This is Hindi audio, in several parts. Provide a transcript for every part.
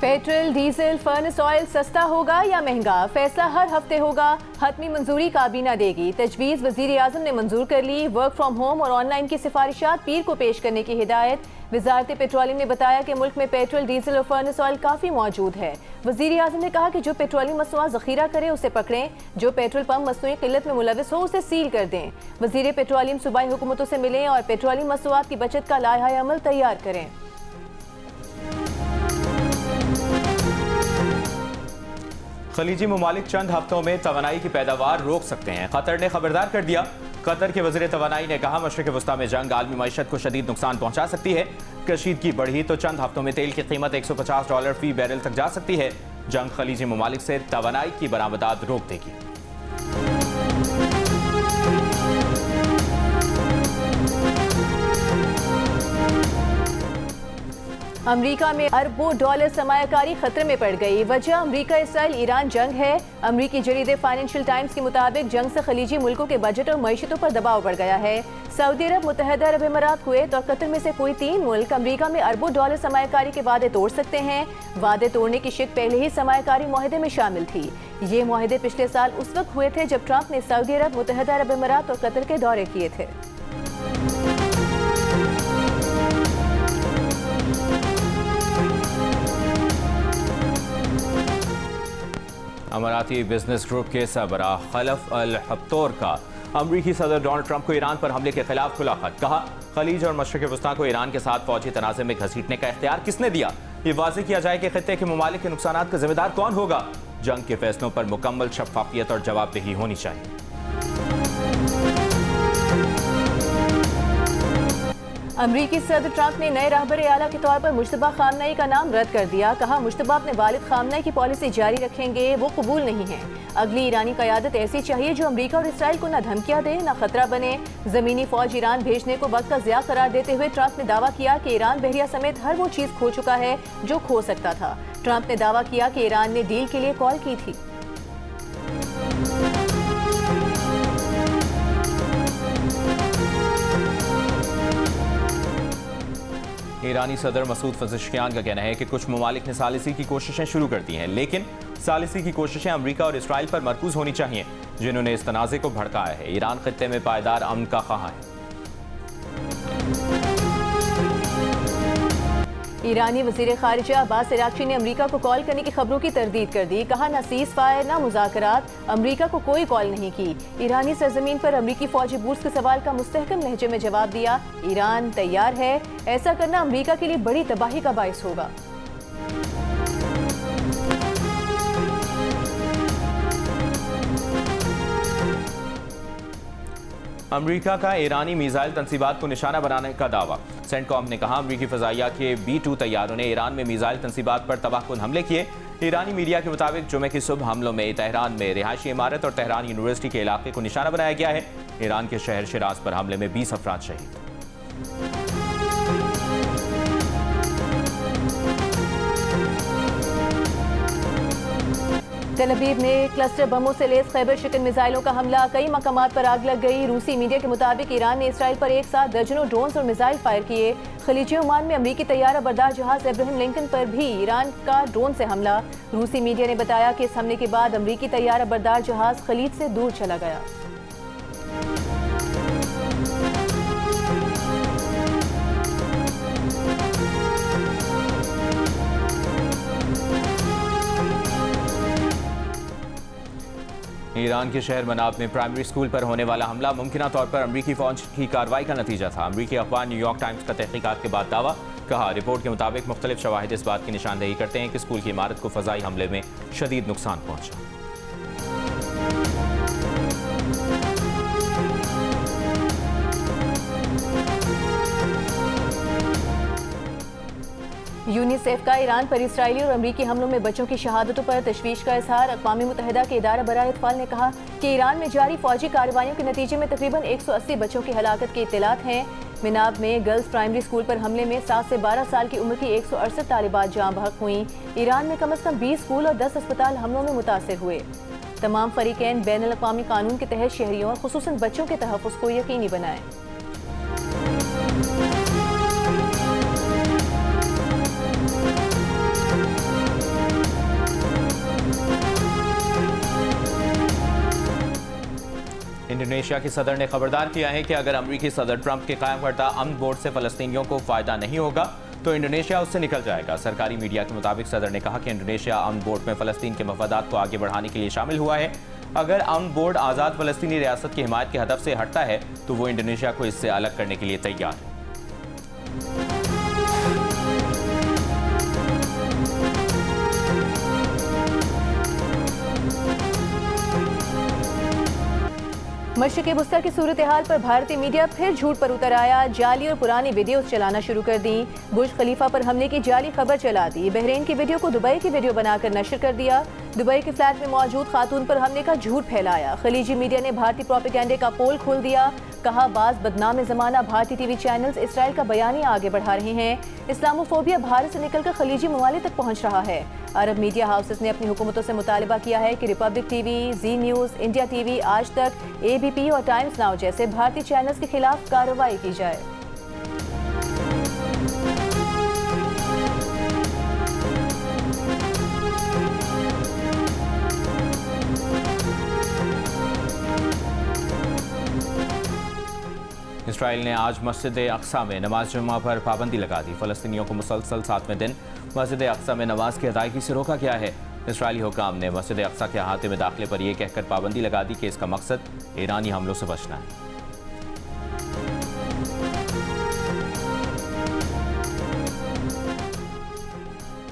पेट्रोल, डीजल, फर्नेस ऑयल सस्ता होगा या महंगा, फैसला हर हफ्ते होगा। हतमी मंजूरी काबीना देगी। तजवीज़ वज़ीर आज़म ने मंजूर कर ली। वर्क फ्राम होम और ऑनलाइन की सिफारिशात पीर को पेश करने की हिदायत। वज़ारत पेट्रोलियम ने बताया कि मुल्क में पेट्रोल, डीजल और फर्नेस ऑयल काफ़ी मौजूद है। वज़ीर आज़म ने कहा कि जो पेट्रोलियम मसनूआत ज़ख़ीरा करे उसे पकड़ें, जो पेट्रोल पंप मसनूई क़िल्लत में मुलविस हो उसे सील कर दें। वज़ीर पेट्रोलियम सूबाई हुकूमतों से मिलें और पेट्रोलियम मसनूआत की बचत का लाइहा अमल तैयार करें। खलीजी ममालिक चंद हफ्तों में तवानाई की पैदावार रोक सकते हैं, कतर ने खबरदार कर दिया। कतर के वज़ीर तवानाई ने कहा, मशरिक़ वस्ता में जंग आलमी मईशत को शदीद नुकसान पहुंचा सकती है। कशीदगी बढ़ी तो चंद हफ्तों में तेल की कीमत $150 फी बैरल तक जा सकती है। जंग खलीजी ममालिक से तवानाई की बरामदात रोक देगी। अमरीका में अरबों डॉलर सरमायाकारी खतरे में पड़ गई। वजह अमरीका इसराइल ईरान जंग है। अमरीकी जरीदे फाइनेंशियल टाइम्स के मुताबिक जंग से खलीजी मुल्कों के बजट और मईशतों पर दबाव बढ़ गया है। सऊदी अरब, मुत्तहदा अरब अमीरात, कुवैत और कतर में से कोई 3 मुल्क अमरीका में अरबों डॉलर सरमायाकारी के वादे तोड़ सकते हैं। वादे तोड़ने की शिक पहले ही सरमायाकारी मुआहदे में शामिल थी। ये मुआहदे पिछले साल उस वक्त हुए थे जब ट्रंप ने सऊदी अरब, मुत्तहदा अरब अमीरात और कतर के दौरे किए थे। अमाराती बिजनेस ग्रुप के सरबराह खलफ अल हफ्तोर का अमरीकी सदर डोनाल्ड ट्रंप को ईरान पर हमले के खिलाफ खुला खत। कहा, खलीज और मशरिक़ वस्ता को ईरान के साथ फौजी तनाज़े में घसीटने का इख्तियार किसने दिया? ये वाज़ेह किया जाए कि खित्ते के ममालिक के नुकसानात का जिम्मेदार कौन होगा। जंग के फैसलों पर मुकम्मल शफ़ाफ़ियत और जवाबदेही होनी चाहिए। अमरीकी सदर ट्रंप ने नए रहबरे आला के तौर पर मुश्तबा खामनई का नाम रद्द कर दिया। कहा, मुश्तबा अपने वालिद खामनई की पॉलिसी जारी रखेंगे, वो कबूल नहीं है। अगली ईरानी क़यादत ऐसी चाहिए जो अमरीका और इसराइल को न धमकियां दे न खतरा बने। ज़मीनी फ़ौज ईरान भेजने को वक्त का ज़िया करार देते हुए ट्रंप ने दावा किया कि ईरान बहरिया समेत हर वो चीज़ खो चुका है जो खो सकता था। ट्रंप ने दावा किया कि ईरान ने डील के लिए कॉल की थी। ईरानी सदर मसूद पज़ेश्कियान का कहना है कि कुछ ममालिक ने सालिसी की कोशिशें शुरू कर दी हैं, लेकिन सालिसी की कोशिशें अमरीका और इसराइल पर मरकूज होनी चाहिए, जिन्होंने इस तनाज़े को भड़काया है। ईरान खित्ते में पायदार अमन का ख़्वाह है। ईरानी वज़ीर ख़ारिजा अब्बास अराग़ची ने अमरीका को कॉल करने की खबरों की तरदीद कर दी। कहा, न सीज़ फायर न मुज़ाकरात, अमरीका को कोई कॉल नहीं की। ईरानी सरजमीन पर अमरीकी फ़ौजी बूर्स के सवाल का मुस्तहकम लहजे में जवाब दिया। ईरान तैयार है, ऐसा करना अमरीका के लिए बड़ी तबाही का बाइस होगा। अमरीका का ईरानी मिसाइल तनसीबात को निशाना बनाने का दावा। सेंटकॉम ने कहा, अमरीकी फ़ज़ाइया के B-2 तैयारों ने ईरान में मिसाइल तनसीबात पर तबाहकुन हमले किए। ईरानी मीडिया के मुताबिक जुमे की सुबह हमलों में तेहरान में रिहायशी इमारत और तेहरान यूनिवर्सिटी के इलाके को निशाना बनाया गया है। ईरान के शहर शिराज पर हमले में 20 अफराद शहीद। तेल अवीव में क्लस्टर बमों से लैस खैबर शिकन मिसाइलों का हमला, कई मकामात पर आग लग गई। रूसी मीडिया के मुताबिक ईरान ने इसराइल पर एक साथ दर्जनों ड्रोन्स और मिसाइल फायर किए। खलीजी ओमान में अमरीकी तैयारा बरदार जहाज अब्राहम लिंकन पर भी ईरान का ड्रोन से हमला। रूसी मीडिया ने बताया कि इस हमले के बाद अमरीकी तैयारा बरदार जहाज खलीज से दूर चला गया। ईरान के शहर मनाब में प्राइमरी स्कूल पर होने वाला हमला मुमकिन तौर पर अमरीकी फौज की कार्रवाई का नतीजा था। अमरीकी अखबार न्यूयॉर्क टाइम्स का तहकीकात के बाद दावा। कहा, रिपोर्ट के मुताबिक मुख्तलिफ शवाहिद इस बात की निशानदेही करते हैं कि स्कूल की इमारत को फ़ज़ाई हमले में शदीद नुकसान पहुंचा। यूनिसेफ का ईरान पर इसराइली और अमरीकी हमलों में बच्चों की शहादतों पर तशवीश का इजहार। अक़वाम मुत्तहिदा के इदारा बराए इत्फ़ाल ने कहा कि ईरान में जारी फौजी कार्रवाइयों के नतीजे में तकरीबन 180 बच्चों की हलाकत की इत्तलात हैं। मिनाब में गर्ल्स प्राइमरी स्कूल पर हमले में 7 से 12 साल की उम्र की 168 तालिबात जाँ बहक हुई। ईरान में कम अज़ कम 20 स्कूल और 10 अस्पताल हमलों में मुतासर हुए। तमाम फरीक़ैन बैन अल-अक़वामी कानून के तहत शहरियों और खुसूसन बच्चों के तहफ़्फ़ुज़ को यकीनी बनाएं। इंडोनेशिया के सदर ने खबरदार किया है कि अगर अमेरिकी सदर ट्रंप के कायम करदा अमन बोर्ड से फलस्तीनियों को फायदा नहीं होगा तो इंडोनेशिया उससे निकल जाएगा। सरकारी मीडिया के मुताबिक सदर ने कहा कि इंडोनेशिया अमन बोर्ड में फलस्तीन के मफादात को आगे बढ़ाने के लिए शामिल हुआ है। अगर अमन बोर्ड आज़ाद फलस्तीनी रियासत की हिमायत के हदफ से हटता है तो वो इंडोनेशिया को इससे अलग करने के लिए तैयार है। मशरिक़ वुस्ता की सूरत हाल पर भारतीय मीडिया फिर झूठ पर उतर आया। जाली और पुरानी वीडियोस चलाना शुरू कर दी। बुर्ज खलीफा पर हमले की जाली खबर चला दी। बहरीन की वीडियो को दुबई की वीडियो बनाकर नशर कर दिया। दुबई के फ्लैट में मौजूद खातून पर हमले का झूठ फैलाया। खलीजी मीडिया ने भारतीय प्रोपेगेंडे का पोल खोल दिया। कहा बाज बदनाम ज़माना भारतीय टीवी चैनल्स इसराइल का बयानिया आगे बढ़ा रहे हैं। इस्लामोफोबिया भारत से निकलकर खलीजी ममालिक तक पहुंच रहा है। अरब मीडिया हाउसेस ने अपनी हुकूमतों से मुतालबा किया है कि रिपब्लिक टीवी, जी न्यूज़, इंडिया टीवी, आज तक, ABP और टाइम्स नाउ जैसे भारतीय चैनल्स के खिलाफ कार्रवाई की जाए। इसराइल ने आज मस्जिद अक्सा में नमाज जुम्मा पर पाबंदी लगा दी। फलस्तीनियों को मुसलसल 7वें दिन मस्जिद अक्सा में नमाज की अदायगी से रोका गया है। इसराइली हुकाम ने मस्जिद अक्सा के अहाते में दाखिले पर यह कहकर पाबंदी लगा दी कि इसका मकसद ईरानी हमलों से बचना है।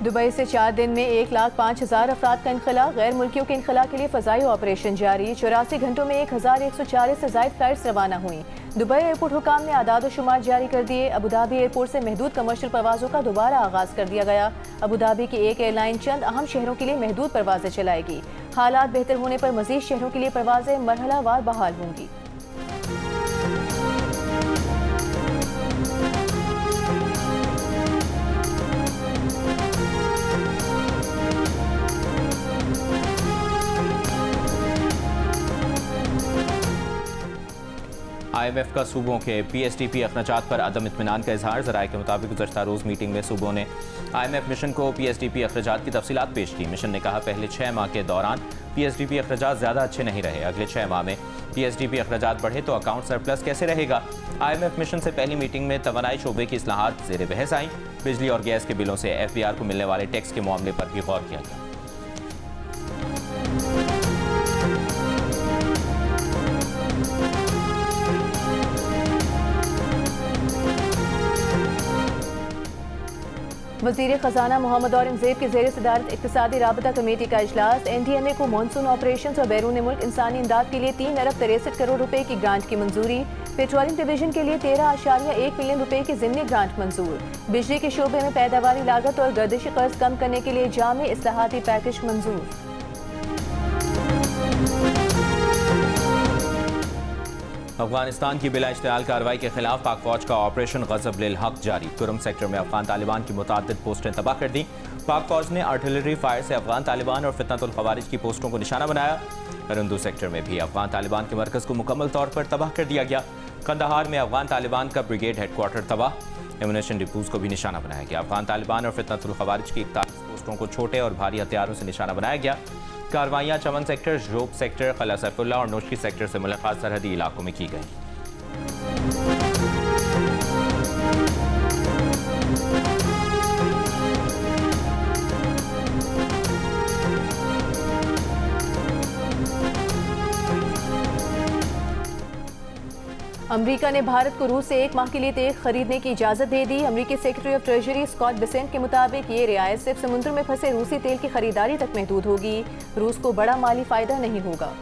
दुबई से 4 दिन में 1,05,000 अफराद का इनखला। गैर मुल्कियों के इनखला के लिए फ़ज़ाई ऑपरेशन जारी। 84 घंटों में 1,140 से ज़ायद फ्लाइट्स रवाना हुई। दुबई एयरपोर्ट हुकाम ने आदाद व शुमार जारी कर दिए। अबूधाबी एयरपोर्ट से महदूद कमर्शियल परवाज़ों का दोबारा आगाज़ कर दिया गया। अबूधाबी की एक एयरलाइन चंद अहम शहरों के लिए महदूद परवाज़ें चलाएगी। हालात बेहतर होने पर मज़ीद शहरों के लिए परवाज़ें मरहलावार बहाल होंगी। IMF का सूबों के PSDP अखराजात पर अदम इत्मीनान का इजहार। ज़राए के मुताबिक गुज़श्ता रोज़ मीटिंग में सूबों ने IMF मिशन को PSDP अखराजात की तफसीलात पेश की। मिशन ने कहा पहले 6 माह के दौरान PSDP अखराजात ज़्यादा अच्छे नहीं रहे। अगले 6 माह में PSDP अखराजात बढ़े तो अकाउंट सरप्लस कैसे रहेगा। IMF मिशन से पहली मीटिंग में तवानाई शोबे की इस्लाहात ज़ेर बहस आई। बिजली और गैस के बिलों से FBR को मिलने वाले टैक्स के मामले पर भी गौर किया गया। वज़ीर ख़जाना मोहम्मद औरंगज़ेब के ज़ेर सदारत इक़्तिसादी राबता कमेटी का इजलास। NDMA को मानसून ऑपरेशन और बैरून मुल्क इंसानी इमदाद के लिए 3 अरब 63 करोड़ रुपए की ग्रांट की मंजूरी। पेट्रोलियम डिवीजन के लिए 13.1 मिलियन रुपए की ज़िमनी ग्रांट मंजूर। बिजली के शोबे में पैदावारी लागत और गर्दिशी कर्ज कम करने के लिए जामी इस्लाहाती पैकेज मंजूर। अफगानिस्तान की बिला इश्तियाल कार्रवाई के खिलाफ पाक फौज का ऑपरेशन गज़ब लिल हक जारी। कुरम सेक्टर में अफगान तालिबान की मुताद्दिद पोस्टें तबाह कर दी। पाक फौज ने आर्टिलरी फायर से अफगान तालिबान और फितनतुल खवारिज की पोस्टों को निशाना बनाया। रंदू सेक्टर में भी अफगान तालिबान के मरकज़ को मुकम्मल तौर पर तबाह कर दिया गया। कंदहार में अफगान तालिबान का ब्रिगेड हेडक्वार्टर तबाह। एमुनेशन डिपोज को भी निशाना बनाया गया। अफगान तालिबान और फितनतुल खवारिज की 41 पोस्टों को छोटे और भारी हथियारों से निशाना बनाया गया। कार्रवाइयाँ चमन सेक्टर, जोब सेक्टर, क़िला सैफुल्लाह और नोशकी सेक्टर से मुलाकात सरहदी इलाकों में की गई। अमेरिका ने भारत को रूस से 1 माह के लिए तेल खरीदने की इजाज़त दे दी। अमेरिकी secretary of treasury Scott Bessent के मुताबिक ये रियायत सिर्फ समुद्र में फंसे रूसी तेल की खरीदारी तक महदूद होगी। रूस को बड़ा माली फायदा नहीं होगा।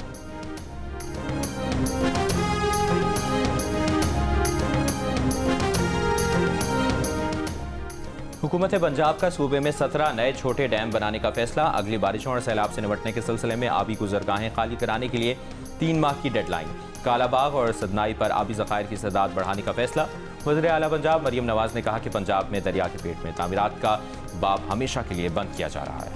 हुकूमत पंजाब का सूबे में 17 नए छोटे डैम बनाने का फैसला। अगली बारिशों और सैलाब से निपटने के सिलसिले में आबी गुजरगाहें खाली कराने के लिए 3 माह की डेडलाइन। कालाबाग और सदनाई पर आबी ज़खायर की सदात बढ़ाने का फैसला। वज़ीर आला पंजाब मरियम नवाज ने कहा कि पंजाब में दरिया के पेट में तामीरात का बाब हमेशा के लिए बंद किया जा रहा है।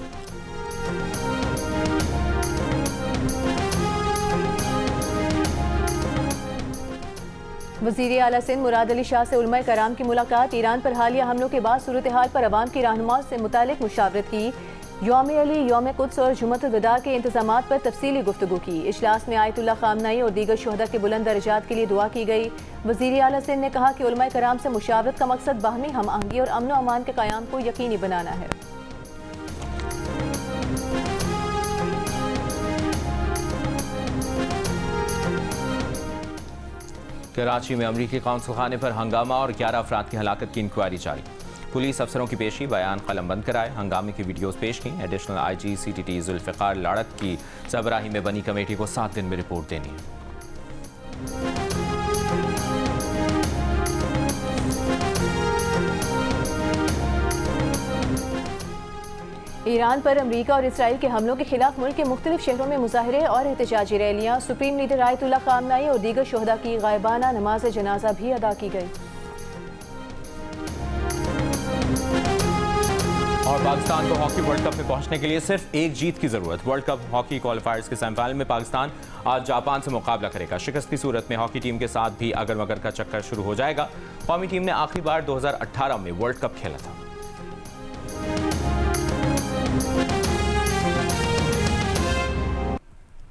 वज़ीर आला सिंध मुराद अली शाह से उलमाए कराम की मुलाकात। ईरान पर हालिया हमलों के बाद सूरत हाल पर अवाम की रहनुमा से मुतालिक मुशावरत की। यौम अली, यौम कुद्स और जुम्मतुल विदा के इंतजामात पर तफसीली गुफ्तगू की। इजलास में आयतुल्लाह खामनई और दीगर शहदा के बुलंद दर्जात के लिए दुआ की गई। वज़ीर आला सिंध ने कहा कि उलमाए कराम से मुशावरत का मकसद बाहमी हम आहंगी और अमन व अमान के क़याम को यकीनी बनाना है। कराची में अमरीकी कौंसल खाने पर हंगामा और 11 अफराद की हलाकत की इंक्वायरी जारी। पुलिस अफसरों की पेशी, बयान कलमबंद कराए, हंगामे की वीडियोस पेश की। एडिशनल IG CTT जुल्फ़िकार लाड़त की सरबराही में बनी कमेटी को 7 दिन में रिपोर्ट देनी है। ईरान पर अमरीका और इसराइल के हमलों के खिलाफ मुल्क के मुख्तलिफ शहरों में मुजाहरे और एहतजाजी रैलियां। सुप्रीम लीडर आयतुल्लाह खामनई और दीगर शहदा की गायबाना नमाज जनाजा भी अदा की गई। और पाकिस्तान को हॉकी वर्ल्ड कप में पहुंचने के लिए सिर्फ एक जीत की जरूरत। वर्ल्ड कप हॉकी क्वालिफायर्स के सेमीफाइनल में पाकिस्तान आज जापान से मुकाबला करेगा। शिकस्त की सूरत में हॉकी टीम के साथ भी अगर मगर का चक्कर शुरू हो जाएगा। कौमी टीम ने आखिरी बार 2018 में वर्ल्ड कप खेला था।